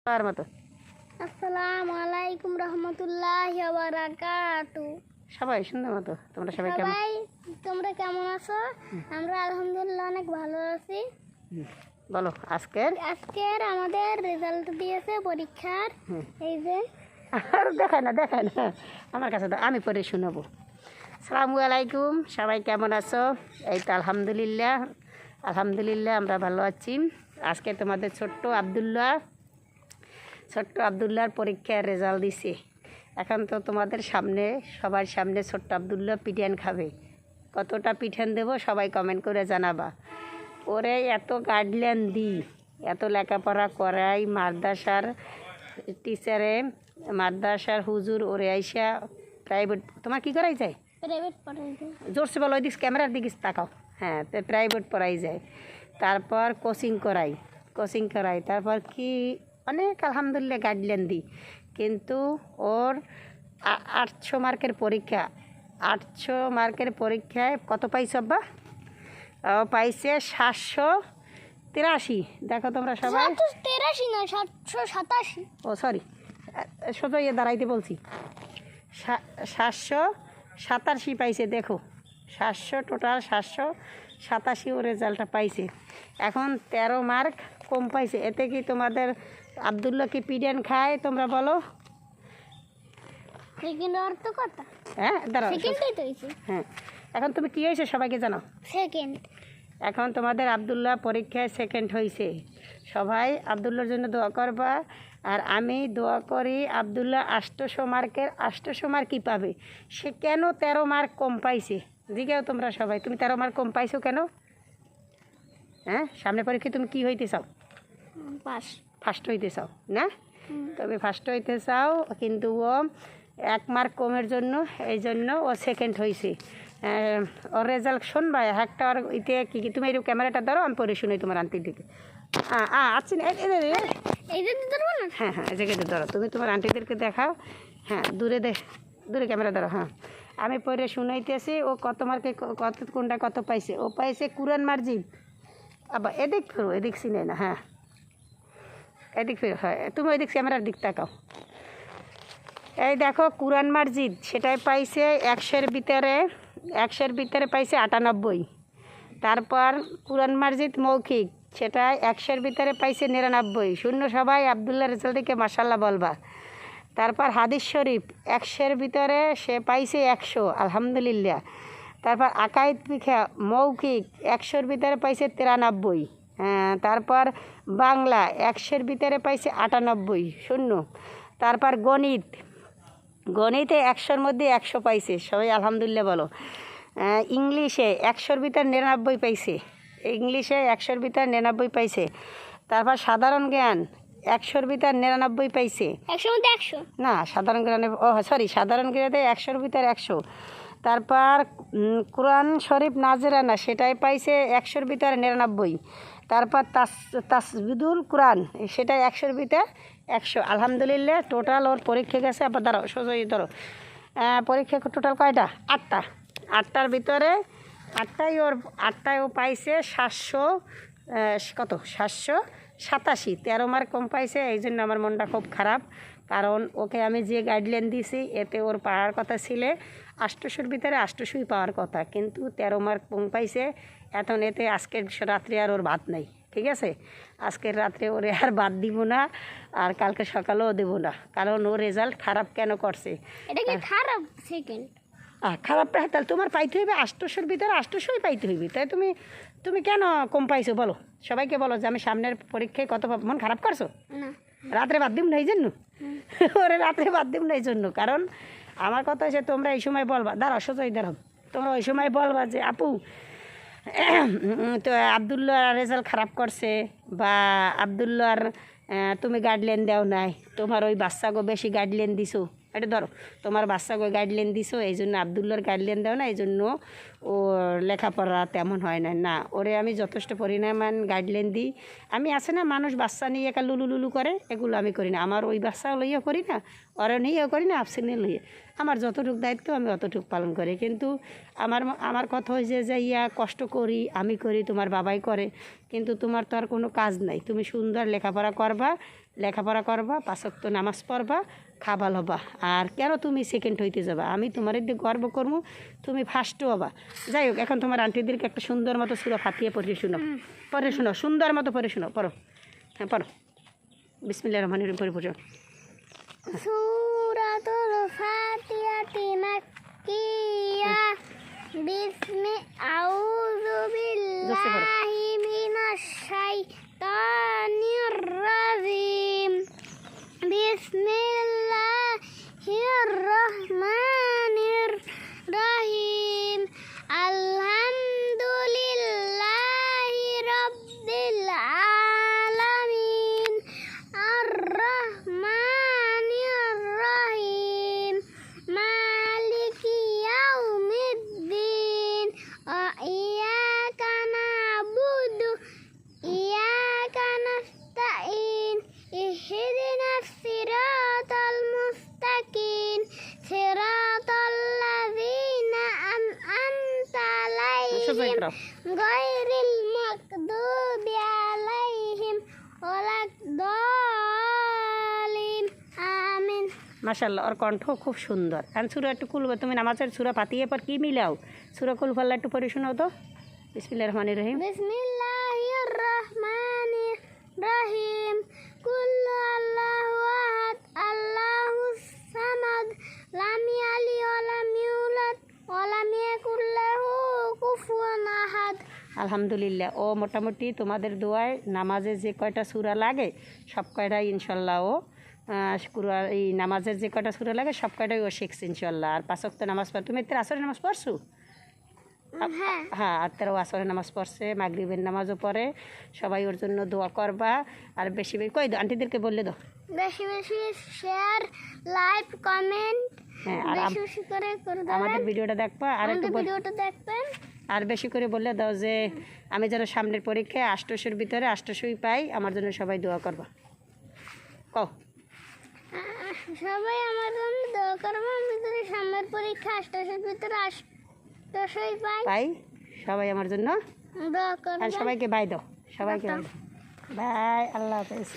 মতো আসসালামু আলাইকুম রহমতুল্লাহি ওয়া বারাকাতুহু। সবাই সুন্দর মতো তোমরা সবাই কেমন? সবাই তোমরা কেমন আছো? আমরা আলহামদুলিল্লাহ অনেক ভালো আছি। বলো আজকের আমাদের রেজাল্ট দিয়েছে পরীক্ষার। এই যে আর দেখায় না আমার কাছে তো আমি পরে শোনাবো। আসসালামু আলাইকুম, সবাই কেমন আছো? এই তো আলহামদুলিল্লাহ আমরা ভালো আছি। আজকে তোমাদের ছোট্ট আবদুল্লাহর পরীক্ষার রেজাল্ট দিছে। এখন তো তোমাদের সামনে সবার সামনে ছোট্ট আবদুল্লাহ পিঠান খাবে। কতটা পিঠান দেবো সবাই কমেন্ট করে জানাবা। ওরে এত গাইডলাইন দিই, এত লেখাপড়া করাই, মাদ্রাসার হুজুর ওরে আইসা প্রাইভেট, তোমার কি করাই যায়? প্রাইভেট পড়াই যায়। জোরসে বলো, ওই দিক ক্যামেরার দিকে তাকাও। হ্যাঁ, তো প্রাইভেট পড়াই যায়। তারপর কোচিং করাই, তারপর কি অনেক আলহামদুলিল্লাহ গাইডলাইন দিই। কিন্তু ওর 800 মার্কের পরীক্ষা, 800 মার্কের পরীক্ষায় কত পাইছ আব্বা? ও পাইছে 783। দেখো তোমরা সবাই, 783 না 787। ও সরি, সোজা দাঁড়াইতে বলছি। 787 পাইছে। দেখো 700 টোটাল 787 ও রেজাল্টটা পাইছে। এখন 13 মার্ক কম পাইছে। এতে কি তোমাদের আবদুল্লাহ কি পিডিয়ান খায় তোমরা বলো? সেকেন্ড অর্থ কথা। হ্যাঁ দাঁড়াও, সেকেন্ডই তো হইছে। হ্যাঁ, এখন তুমি কি হয়েছে সবাইকে জানাও। সেকেন্ড। এখন তোমাদের আবদুল্লাহ পরীক্ষায় সেকেন্ড হয়েছে। সবাই আবদুল্লাহর জন্য দোয়া করবা। আর আমি দোয়া করি আবদুল্লাহ 800 মার্কের 800 মার্ক কী পাবে। সে কেন 13 মার্ক কম পাইছে জিজ্ঞাও তোমরা সবাই। তুমি 13 মার্ক কম পাইছো কেন? হ্যাঁ, সামনে পরীক্ষায় তুমি কি হইতে চাও? ফার্স্ট হইতে চাও না? তবে ফার্স্ট হইতে চাও, কিন্তু ও 1 মার্ক কমের জন্য, এই জন্য ও সেকেন্ড হয়েছে। ওর রেজাল্ট শুনবা একটা। ওর ইতে কী তুমি এই ক্যামেরাটা ধরো, আমি পরে শুনি তোমার আন্টির দিকে। আচ্ছা, হ্যাঁ এই জায়গাটা ধরো, তুমি তোমার আন্টিদেরকে দেখাও। হ্যাঁ, দূরে ক্যামেরা ধরো। হ্যাঁ, আমি পরে শুনাইতেছি ও কত মার্কে কোনটা কত পাইছে। ও পাইছে কুরআন মাজিদ। আবার এদিক ফেরো, এদিক চিনে না। হ্যাঁ, এদিক ফেরো। হয়, তুমি ওই দিক ক্যামেরার দিক তাকাও। এই দেখো কুরআন মাজিদ, সেটাই পাইছে 100-এর ভিতরে পাইছে 98। তারপর কুরআন মাজিদ মৌখিক, সেটা 100-এর ভিতরে পাইছে 99। শূন্য সবাই আবদুল্লাহ রেজাল্ট দিকে মাশাল্লাহ বলবা। তারপর হাদিস শরীফ 100-এর ভিতরে সে পাইছে 100, আলহামদুলিল্লাহ। তারপর আকাইদ পিখা মৌখিক 100-এর ভিতরে পাইছে 93। তারপর বাংলা 100-এর ভিতরে পাইছে 98, শূন্য। তারপর গণিতে 100-এর মধ্যে 100 পাইছে, সবাই আলহামদুলিল্লাহ বলো। ইংলিশে 100-এর ভিতরে 99 পাইছে, ইংলিশে 100-এর ভিতরে 99 পাইছে। তারপর সাধারণ জ্ঞান 100-এর ভিতরে 99 পাইছে। 100 মধ্যে 100 না, সাধারণ জ্ঞানে, সাধারণ জ্ঞানে 100-এর ভিতরে 100। তারপর কোরআন শরীফ নাজরানা, সেটাই পাইছে 100-এর ভিতরে 99। তারপর তাসবিদুল কোরআন, সেটাই 100-এর ভিতরে 100, আলহামদুলিল্লাহ। টোটাল ওর পরীক্ষা গেছে, আবার ধরো সোজাই ধরো, পরীক্ষা টোটাল কয়টা? 8টার ভিতরে 8টায় ও পাইছে 787। 13 মার্ক কম পাইছে। এই জন্য আমার মনটা খুব খারাপ, কারণ ওকে আমি যে গাইডলাইন দিয়েছি এতে ওর পাওয়ার কথা ছিল 800-এর ভিতরে 800 পাওয়ার কথা, কিন্তু 13 মার্ক কম পাইছে। এখন এতে আজকের রাত্রে আর ওর ভাত নেই, ঠিক আছে? আজকের রাত্রে ওরে আর ভাত দিব না, আর কালকে সকালেও দেবো না, কারণ ওর রেজাল্ট খারাপ কেন করছে। এটা কি খারাপ? সেকেন্ড খারাপটা তাহলে তোমার পাইতে হইবে 800-এর ভিতরে 800ই পাইতে হইবে। তাই তুমি কেন কম পাইছো বলো? সবাইকে বলো যে আমি সামনের পরীক্ষায় কত মন খারাপ করছো। না, রাত্রে বাদ দিব না এই জন্য। ওরে রাত্রে বাদ দিব না এই জন্য, কারণ আমার কথা হচ্ছে তোমরা এই সময় বলবা, দাঁড়াও সোজাই দাঁড়াও, তোমরা ওই সময় বলবা যে আপু তো আবদুল্লাহ রেজাল্ট খারাপ করছে, বা আবদুল্লাহর তুমি গাইডলাইন দাও নাই, তোমার ওই বাচ্চাগো বেশি গাইডলাইন দিছো। এটা ধরো, তোমার বাচ্চাগো গাইডলাইন দিছো, এই জন্য আবদুল্লাহর গাইডলাইন দাও না, এই জন্য ও লেখাপড়া তেমন হয় না। ওরে আমি যথেষ্ট পরিমাণ গাইডলাইন দিই। আমি আছে না, মানুষ বাচ্চা নিয়ে একা লুলু করে, এগুলো আমি করি না। আমার ওই বাচ্চা লইয়া করি না, ওরা নিয়েও করি না, আফসিনে লইয়া। আমার যতটুকু দায়িত্ব আমি অতটুকু পালন করি। কিন্তু আমার কথা হয়েছে যে কষ্ট করি, আমি করি, তোমার বাবাই করে, কিন্তু তোমার তো আর কোনো কাজ নাই, তুমি সুন্দর লেখাপড়া করবা, 5 ওয়াক্ত নামাজ পড়বা, খাবাল হবা। আর কেন তুমি সেকেন্ড হইতে যাবা? আমি তোমার দিয়ে গর্ব করবো, তুমি ফার্স্টও হবা। যাই হোক, এখন তোমার আন্টিদেরকে একটা সুন্দর মতো সূরা ফাতিহা পড়ে শোনো, সুন্দর মতো পড়ে শোনো, পড়ো। হ্যাঁ পড়ো, বিসমিল্লাহির রহমানির রহিম পড়ে সূরাতুল ফাতিহাতি মাক্কিয়াহ বিসমি আউযু বিল্লাহি মিনাশ শাইতানির রাজিম বিসমিল্লাহির রহমানির রহিম আলহামদুলিল্লাহি রাব্বিল আলামিন আর রহমানির রহিম মালিকি ইয়াউমিদ্দিন ইয়াকা না'বুদু ইয়াকা নাস্তাইন ইহদিনাস সিরাতাল মুস্তাকিম সিরাতাল লাযিনা আন'আমতা আলাইহিম গায়রিল মাগদুবি আলাইহিম ওয়ালাদ-দালিন আমিন। মাশাআল্লাহ, ওর কণ্ঠ খুব সুন্দর। এখন সূরা একটু খুলবে, তুমি নামাজের সূরা ফাতিহা পর কি মিলাও? সূরা কুল ফাল্লাহ একটু পড়ে শোনাও তো। বিসমিল্লাহির রহমানির রহিম। বিসমিল্লাহির রহমানির রহিম কুল আল্লাহু আহাদ আল্লাহুস সামাদ লাম ইয়ালিদ ওয়া লাম ইউলাদ ওয়া লাম ইয়াকুল লাহু কুফুয়ান আহাদ। আলহামদুলিল্লাহ, ও মোটামুটি তোমাদের দোয়ায় নামাজে যে কয়টা সূরা লাগে সব কয়টাই ইনশাল্লাহ ও এই নামাজের যে কয়টা সূরা লাগে সব কয়টাই ও শিখছে ইনশাল্লাহ। আর 5 ওয়াক্ত নামাজ পড়, তুমি এতে আসরের নামাজ পড়ছো? হ্যাঁ, আর তারা আসরের নামাজ পড়ছে, মাগরিবের নামাজও পড়ে। সবাই ওর জন্য দোয়া করবা। আর বেশি বেশি কই দাও, আন্টিদেরকে বললে দাও, বেশি বেশি শেয়ার লাইক কমেন্ট হ্যাঁ, আর বেশি বেশি করে দেবেন। আমাদের ভিডিওটা দেখবা। আর একটু ভিডিওটা দেখবেন আর বেশি করে বললে দাও যে আমি যেন সামনের পরীক্ষায় 800-র ভিতরে 800ই পাই, আমার জন্য সবাই দোয়া করবা। কও সবাই আমার জন্য দোয়া করবো, আমি যদি সামনের পরীক্ষা 800-এর ভিতরে 800ই পাই, সবাই আমার জন্য দোয়া করবেন। আর সবাইকে বাই দাও, সবাইকে বাই, আল্লাহ হাফেজ।